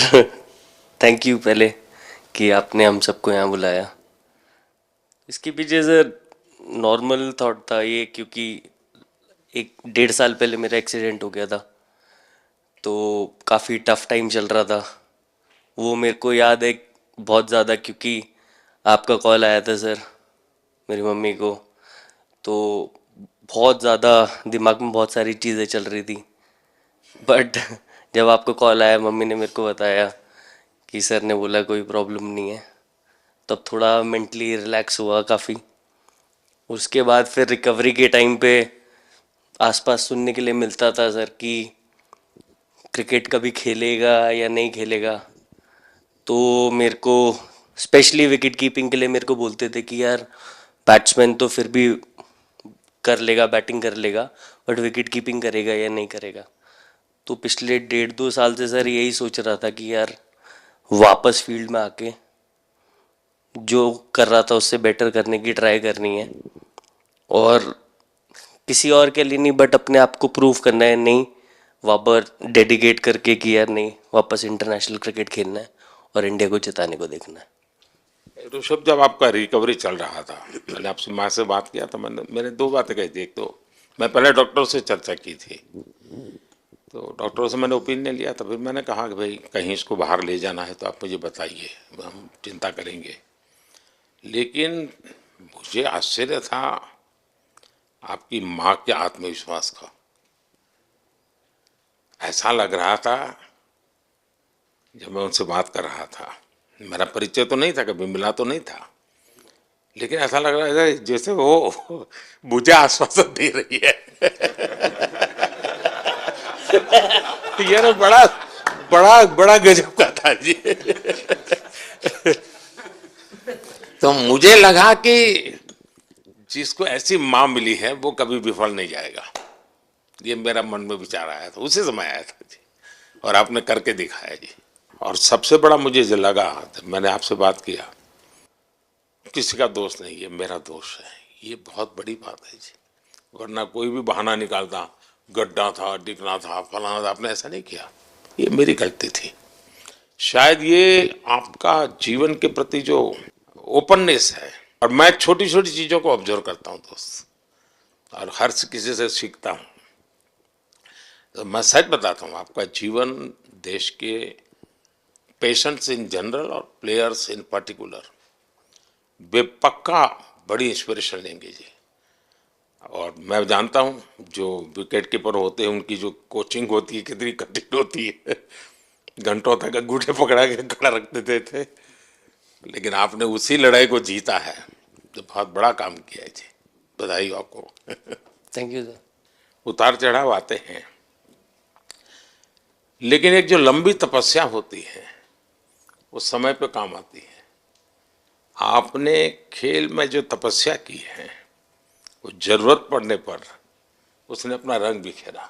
Thank you पहले कि आपने हम सबको यहाँ बुलाया। इसके पीछे सर नॉर्मल थॉट था ये, क्योंकि एक 1.5 साल पहले मेरा एक्सीडेंट हो गया था, तो काफ़ी टफ टाइम चल रहा था। वो मेरे को याद है बहुत ज़्यादा, क्योंकि आपका कॉल आया था सर मेरी मम्मी को, तो बहुत ज़्यादा दिमाग में बहुत सारी चीज़ें चल रही थी। बट जब आपका कॉल आया, मम्मी ने मेरे को बताया कि सर ने बोला कोई प्रॉब्लम नहीं है, तब थोड़ा मेंटली रिलैक्स हुआ काफ़ी। उसके बाद फिर रिकवरी के टाइम पे आसपास सुनने के लिए मिलता था सर कि क्रिकेट कभी खेलेगा या नहीं खेलेगा। तो मेरे को स्पेशली विकेट कीपिंग के लिए मेरे को बोलते थे कि यार बैट्समैन तो फिर भी कर लेगा, बैटिंग कर लेगा, बट विकेट कीपिंग करेगा या नहीं करेगा। तो पिछले 1.5-2 साल से सर यही सोच रहा था कि यार वापस फील्ड में आके जो कर रहा था उससे बेटर करने की ट्राई करनी है, और किसी और के लिए नहीं बट अपने आप को प्रूव करना है, नहीं वापस डेडिकेट करके कि यार नहीं, वापस इंटरनेशनल क्रिकेट खेलना है और इंडिया को जिताने को देखना है। ऋषभ, जब आपका रिकवरी चल रहा था, मैंने आपसे माँ से बात किया था, मैंने दो बातें कही थी। एक तो मैं पहले डॉक्टर से चर्चा की थी, तो डॉक्टरों से मैंने ओपिनियन लिया था। फिर मैंने कहा कि भाई कहीं इसको बाहर ले जाना है तो आप मुझे बताइए, हम चिंता करेंगे। लेकिन मुझे आश्चर्य था आपकी माँ के आत्मविश्वास का। ऐसा लग रहा था जब मैं उनसे बात कर रहा था, मेरा परिचय तो नहीं था, कभी मिला तो नहीं था, लेकिन ऐसा लग रहा है जैसे वो मुझे आश्वासन दे रही है। ये ना बड़ा बड़ा बड़ा गजब का था जी। तो मुझे लगा कि जिसको ऐसी माँ मिली है वो कभी विफल नहीं जाएगा। ये मेरा मन में विचार आया था, उसी समय आया था जी, और आपने करके दिखाया जी। और सबसे बड़ा मुझे जो लगा जब मैंने आपसे बात किया, किसी का दोष नहीं, ये मेरा दोष है, ये बहुत बड़ी बात है जी। वरना कोई भी बहाना निकालता, गड्ढा था, डिगना था, फलाना था, आपने ऐसा नहीं किया। ये मेरी गलती थी। शायद ये आपका जीवन के प्रति जो ओपननेस है, और मैं छोटी छोटी चीजों को ऑब्जर्व करता हूँ दोस्त, और हर किसी से सीखता हूँ। तो मैं सच बताता हूँ, आपका जीवन देश के पेशेंट्स इन जनरल और प्लेयर्स इन पर्टिकुलर वे पक्का बड़ी इंस्पिरेशन लेंगे जी। और मैं जानता हूँ जो विकेट कीपर होते हैं उनकी जो कोचिंग होती है कितनी कठिन होती है। घंटों तक अंगूठे पकड़ा के खड़ा रख देते थे, लेकिन आपने उसी लड़ाई को जीता है, तो बहुत बड़ा काम किया है जी। बधाई हो आपको। Thank you sir. उतार चढ़ाव आते हैं, लेकिन एक जो लंबी तपस्या होती है वो समय पे काम आती है। आपने खेल में जो तपस्या की है वो जरूरत पड़ने पर उसने अपना रंग बिखेरा।